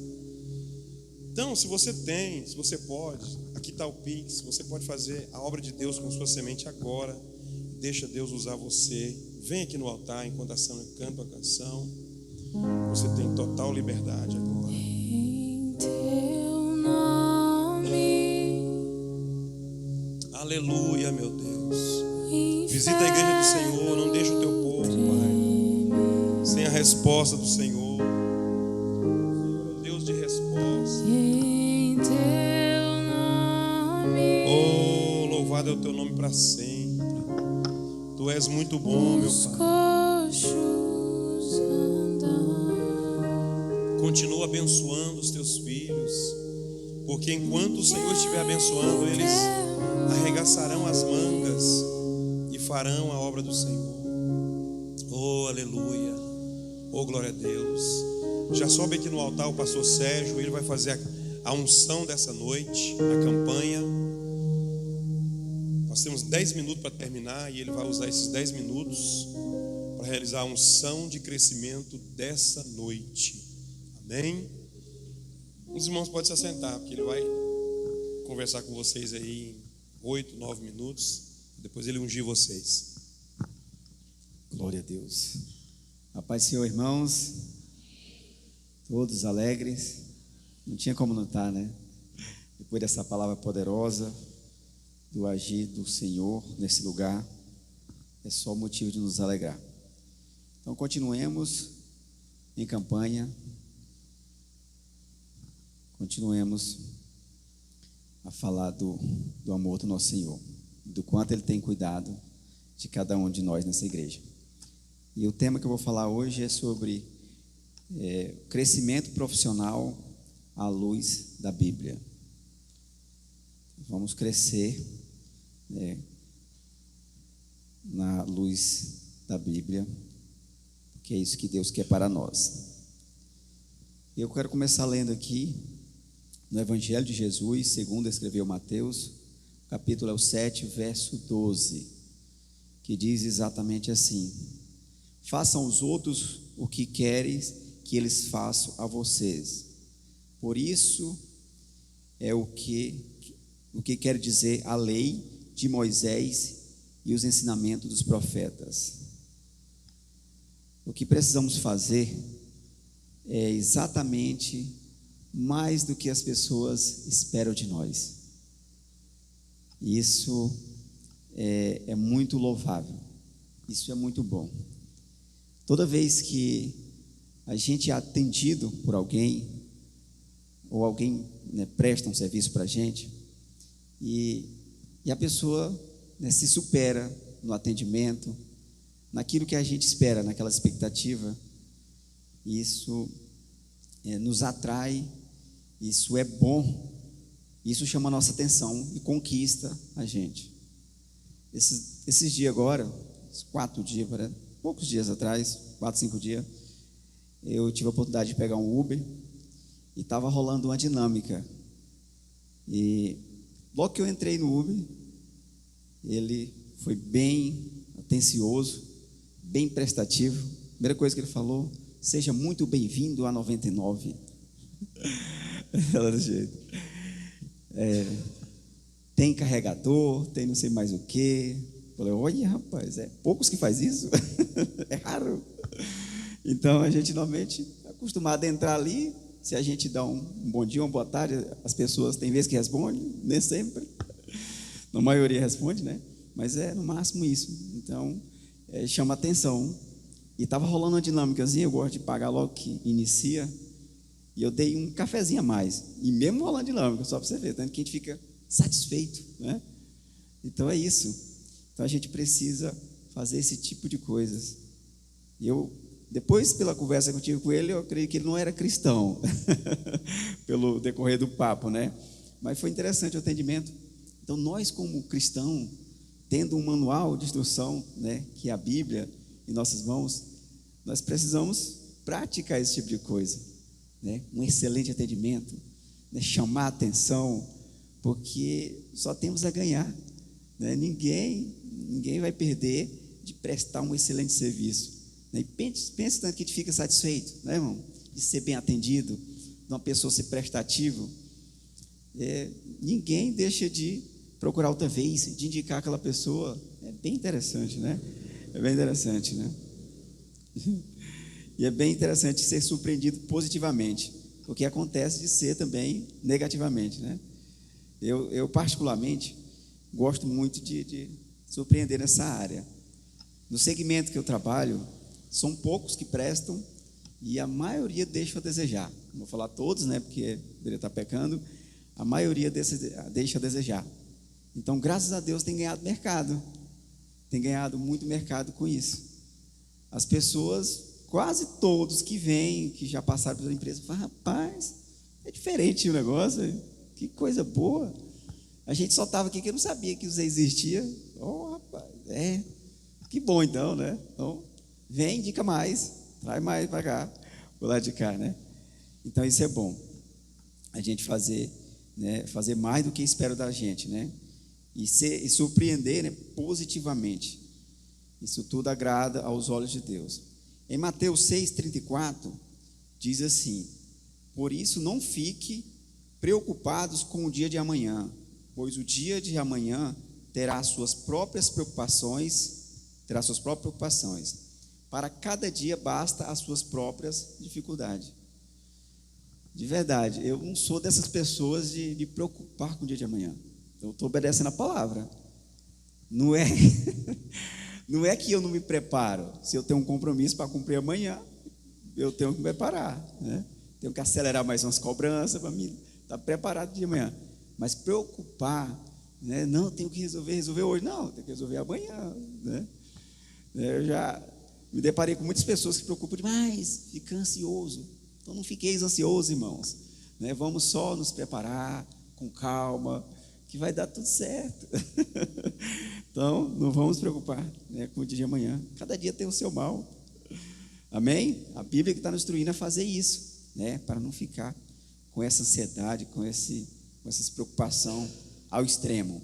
Então, se você tem, se você pode, aqui está o Pix, você pode fazer a obra de Deus com sua semente agora. Deixa Deus usar você. Vem aqui no altar enquanto a Sandra canta a canção. Você tem total liberdade agora. Em teu nome. Aleluia, meu Deus. Visita a igreja do Senhor, não deixa o teu povo, Pai, sem a resposta do Senhor. Deus de resposta. Em teu nome. Oh, louvado é o teu nome para sempre. Tu és muito bom, meu Pai. Continua abençoando os teus filhos. porque enquanto o Senhor estiver abençoando, eles arregaçarão as mangas e farão a obra do Senhor. Oh, aleluia. Oh, glória a Deus. Já sobe aqui no altar o pastor Sérgio, ele vai fazer a unção dessa noite, a campanha. Nós temos 10 minutos para terminar e ele vai usar esses 10 minutos para realizar a unção de crescimento dessa noite. Amém? Os irmãos podem se assentar, porque ele vai conversar com vocês aí em 8, 9 minutos. Depois ele ungir vocês. Glória a Deus. A paz do Senhor, irmãos. Todos alegres. Não tinha como não estar, né? Depois dessa palavra poderosa do agir do Senhor nesse lugar, é só motivo de nos alegrar. Então continuemos em campanha. Continuemos a falar do amor do nosso Senhor, do quanto Ele tem cuidado de cada um de nós nessa igreja. E o tema que eu vou falar hoje é sobre crescimento profissional à luz da Bíblia. Vamos crescer na luz da Bíblia, porque é isso que Deus quer para nós. Eu quero começar lendo aqui no Evangelho de Jesus, segundo escreveu Mateus, capítulo 7, verso 12, que diz exatamente assim: façam aos outros o que queres que eles façam a vocês. Por isso é o que quer dizer a lei de Moisés e os ensinamentos dos profetas. O que precisamos fazer é exatamente mais do que as pessoas esperam de nós. Isso é muito louvável. Isso é muito bom. Toda vez que a gente é atendido por alguém, ou alguém presta um serviço para a gente, e a pessoa se supera no atendimento, naquilo que a gente espera, naquela expectativa, isso nos atrai, isso é bom, isso chama a nossa atenção e conquista a gente. Esses dias agora, 4 dias, poucos dias atrás, 4, 5 dias, eu tive a oportunidade de pegar um Uber e estava rolando uma dinâmica. E logo que eu entrei no Uber, ele foi bem atencioso, bem prestativo. Primeira coisa que ele falou: seja muito bem-vindo a 99. Ela do jeito. Tem carregador, tem não sei mais o que. Falei: olha, rapaz, poucos que faz isso. É raro. Então a gente normalmente é acostumado a entrar ali. Se a gente dá um bom dia, uma boa tarde, as pessoas tem vezes que respondem, nem sempre. Na maioria responde, né? Mas é no máximo isso. Então chama atenção. E estava rolando uma dinâmicazinha, eu gosto de pagar logo que inicia. E eu dei um cafezinho a mais. E mesmo rolando dinâmica, só para você ver, tanto que a gente fica satisfeito, né? Então é isso. Então a gente precisa fazer esse tipo de coisas. E depois, pela conversa que eu tive com ele, eu creio que ele não era cristão, pelo decorrer do papo, né? Mas foi interessante o atendimento. Então nós, como cristãos, tendo um manual de instrução, né, que é a Bíblia em nossas mãos, nós precisamos praticar esse tipo de coisa, né? Um excelente atendimento, né? Chamar a atenção, porque só temos a ganhar, né? Ninguém vai perder de prestar um excelente serviço, né? E pense tanto que a gente fica satisfeito, né, irmão? De ser bem atendido, de uma pessoa ser prestativo. Ninguém deixa de procurar outra vez, de indicar aquela pessoa. É bem interessante, né? É bem interessante, né? E é bem interessante ser surpreendido positivamente, porque acontece de ser também negativamente, né? Eu particularmente gosto muito de surpreender nessa área. No segmento que eu trabalho, são poucos que prestam e a maioria deixa a desejar. Não vou falar todos, né? Porque poderia estar pecando. A maioria deixa a desejar. Então, graças a Deus, tem ganhado mercado. Tem ganhado muito mercado com isso. As pessoas, quase todos que vêm, que já passaram pela empresa, falam: rapaz, é diferente o negócio, Que coisa boa. A gente só estava aqui que eu não sabia que você existia. Oh, rapaz, que bom então, né? Então, vem, indica mais, traz mais para cá, pro lado de cá, né? Então, isso é bom. A gente fazer, né, fazer mais do que espera da gente, né? E surpreender, né, positivamente. Isso tudo agrada aos olhos de Deus. Em Mateus 6,34, diz assim: por isso não fique preocupados com o dia de amanhã, pois o dia de amanhã terá suas próprias preocupações. Para cada dia basta as suas próprias dificuldades. De verdade, eu não sou dessas pessoas de preocupar com o dia de amanhã. Eu estou obedecendo a palavra. Não é, não é que eu não me preparo. Se eu tenho um compromisso para cumprir amanhã, eu tenho que me preparar, né? Tenho que acelerar mais umas cobranças para mim estar preparado de amanhã. Mas preocupar, né? Não, tenho que resolver hoje. Não, tenho que resolver amanhã, né? Eu já me deparei com muitas pessoas que se preocupam demais, ficam ansioso. Então não fiqueis ansiosos, irmãos, né? Vamos só nos preparar com calma, que vai dar tudo certo. Então não vamos preocupar, né, com o dia de amanhã. Cada dia tem o seu mal. Amém? A Bíblia que está nos instruindo a fazer isso, né, para não ficar com essa ansiedade, com essa preocupação ao extremo.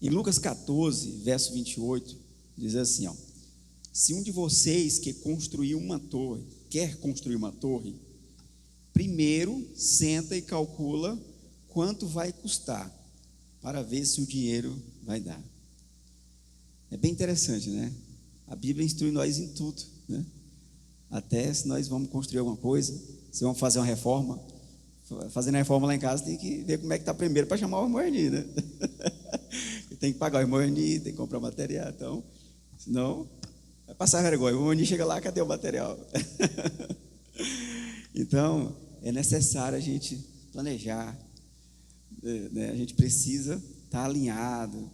Em Lucas 14, verso 28, diz assim, ó: se um de vocês quer construir uma torre, primeiro senta e calcula quanto vai custar, para ver se o dinheiro vai dar. É bem interessante, né? A Bíblia instrui nós em tudo, né? Até se nós vamos construir alguma coisa, se vamos fazer uma reforma, fazendo a reforma lá em casa, tem que ver como é que está primeiro para chamar o irmão Erni, né? Tem que pagar o irmão Erni, tem que comprar material, então, senão vai passar vergonha. O irmão Erni chega lá, cadê o material? Então, é necessário a gente planejar, né? A gente precisa estar alinhado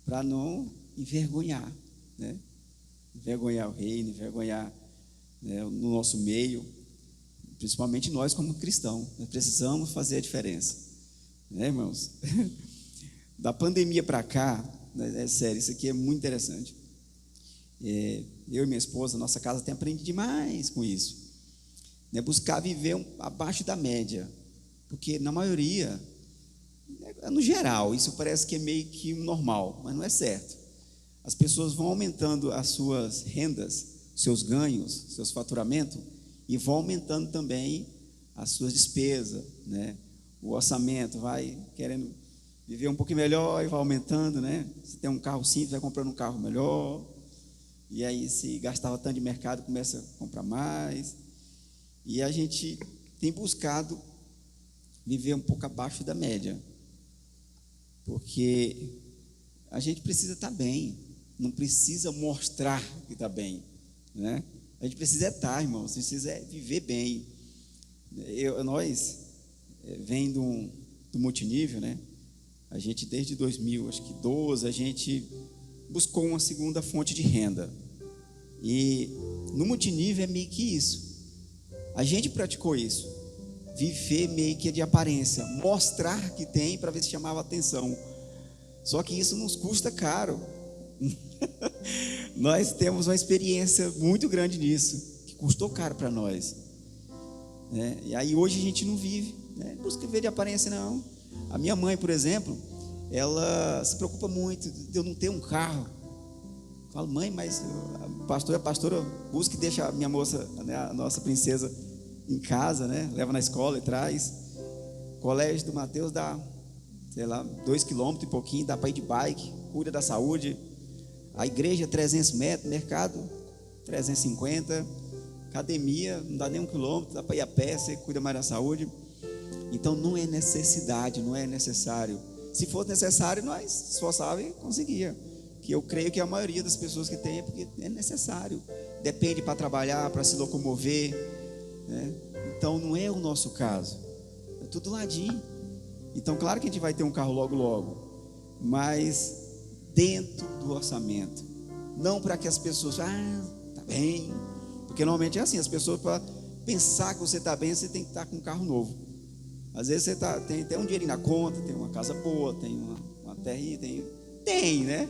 para não envergonhar, né? Envergonhar o reino, envergonhar, né, no nosso meio, principalmente nós como cristãos. Nós precisamos fazer a diferença, né, irmãos? Da pandemia para cá, né, é sério, isso aqui é muito interessante. Eu e minha esposa, nossa casa tem aprendido demais com isso, né? Buscar viver abaixo da média, porque na maioria, no geral, isso parece que é meio que normal, mas não é certo. As pessoas vão aumentando as suas rendas, seus ganhos, seus faturamentos, e vão aumentando também as suas despesas, né? O orçamento vai querendo viver um pouquinho melhor e vai aumentando, né? Se tem um carro simples, vai comprando um carro melhor, e aí se gastava tanto de mercado, começa a comprar mais, e a gente tem buscado viver um pouco abaixo da média, porque a gente precisa estar bem, não precisa mostrar que está bem, né? A gente precisa estar, irmãos, precisa viver bem. Nós vem do multinível, né? A gente desde 2012, a gente buscou uma segunda fonte de renda, e no multinível é meio que isso. A gente praticou isso, viver meio que de aparência, mostrar que tem para ver se chamava atenção. Só que isso nos custa caro. Nós temos uma experiência muito grande nisso, que custou caro para nós, né? E aí hoje a gente não vive, né? Não busca ver de aparência, não. A minha mãe, por exemplo, ela se preocupa muito de eu não ter um carro. Eu falo, mãe, mas a pastora busca e deixa a minha moça, né, a nossa princesa, em casa, né? Leva na escola e traz. O colégio do Mateus dá, sei lá, 2 quilômetros e pouquinho, dá para ir de bike, cuida da saúde. A igreja 300 metros, mercado 350, academia não dá nem 1 quilômetro, dá para ir a pé, você cuida mais da saúde. Então não é necessidade, não é necessário. Se fosse necessário, nós se esforçávamos e conseguia. Que eu creio que a maioria das pessoas que tem é porque é necessário. Depende para trabalhar, para se locomover, né? Então não é o nosso caso. É tudo ladinho. Então claro que a gente vai ter um carro logo logo, mas dentro do orçamento, não para que as pessoas tá bem, porque normalmente é assim, as pessoas, para pensar que você está bem, você tem que estar com um carro novo. Às vezes você tem até um dinheirinho na conta, tem uma casa boa, tem uma terrinha, tem, né?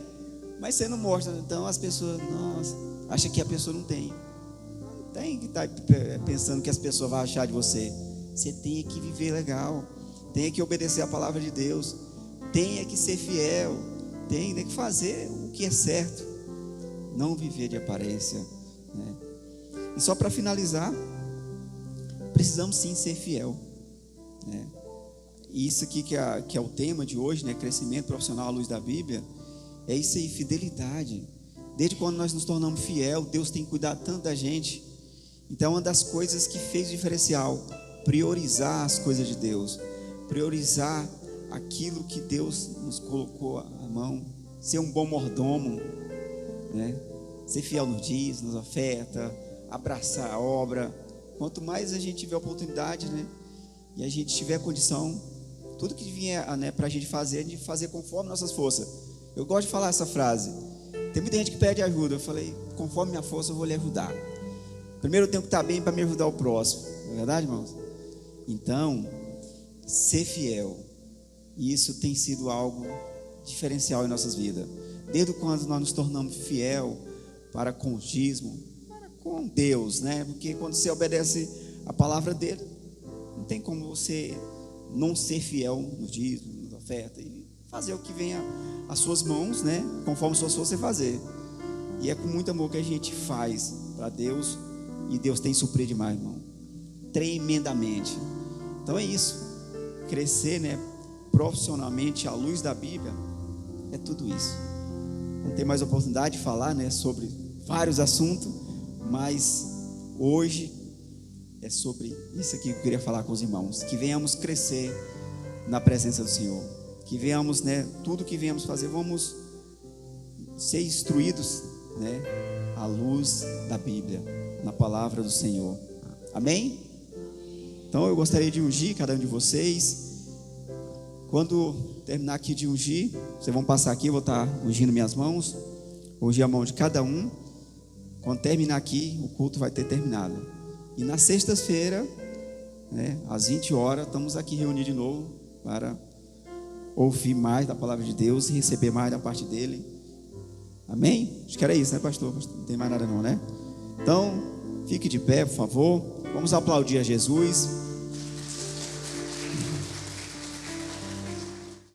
Mas você não mostra. Então as pessoas, nossa, acham que a pessoa não tem. Não tem que estar pensando que as pessoas vão achar de você. Você tem que viver legal, tem que obedecer a palavra de Deus, tem que ser fiel, tem que fazer o que é certo, não viver de aparência, né? E só para finalizar, precisamos sim ser fiel, né? E isso aqui que é o tema de hoje, né? Crescimento profissional à luz da Bíblia, é isso aí, fidelidade. Desde quando nós nos tornamos fiel, Deus tem cuidado tanto da gente. Então, uma das coisas que fez o diferencial, priorizar as coisas de Deus, priorizar aquilo que Deus nos colocou à mão, ser um bom mordomo, né? Ser fiel nos dízimos, nas ofertas, abraçar a obra. Quanto mais a gente tiver oportunidade, né? E a gente tiver condição, tudo que vier, né, para a gente fazer conforme nossas forças. Eu gosto de falar essa frase. Tem muita gente que pede ajuda. Eu falei, conforme minha força eu vou lhe ajudar. Primeiro eu tenho que estar bem para me ajudar o próximo. Não é verdade, irmãos? Então, ser fiel. E isso tem sido algo diferencial em nossas vidas. Desde quando nós nos tornamos fiel para com o dízimo, para com Deus, né? Porque quando você obedece a palavra dele, não tem como você não ser fiel no dízimo, na oferta, e fazer o que venha às suas mãos, né? Conforme suas forças você fazer. E é com muito amor que a gente faz para Deus, e Deus tem suprido demais, irmão, tremendamente. Então é isso, crescer, né, profissionalmente à luz da Bíblia, é tudo isso. Não tem mais oportunidade de falar, né, sobre vários assuntos, mas hoje é sobre isso aqui que eu queria falar com os irmãos, que venhamos crescer na presença do Senhor, que venhamos, né, tudo que venhamos fazer, vamos ser instruídos, né, à luz da Bíblia, na palavra do Senhor. Amém? Então eu gostaria de ungir cada um de vocês. Quando terminar aqui de ungir, vocês vão passar aqui, eu vou estar ungindo minhas mãos, ungir a mão de cada um. Quando terminar aqui, o culto vai ter terminado. E na sexta-feira, né, às 20 horas, estamos aqui reunidos de novo para ouvir mais da palavra de Deus e receber mais da parte dele. Amém? Acho que era isso, né, pastor? Não tem mais nada não, né? Então, fique de pé, por favor. Vamos aplaudir a Jesus.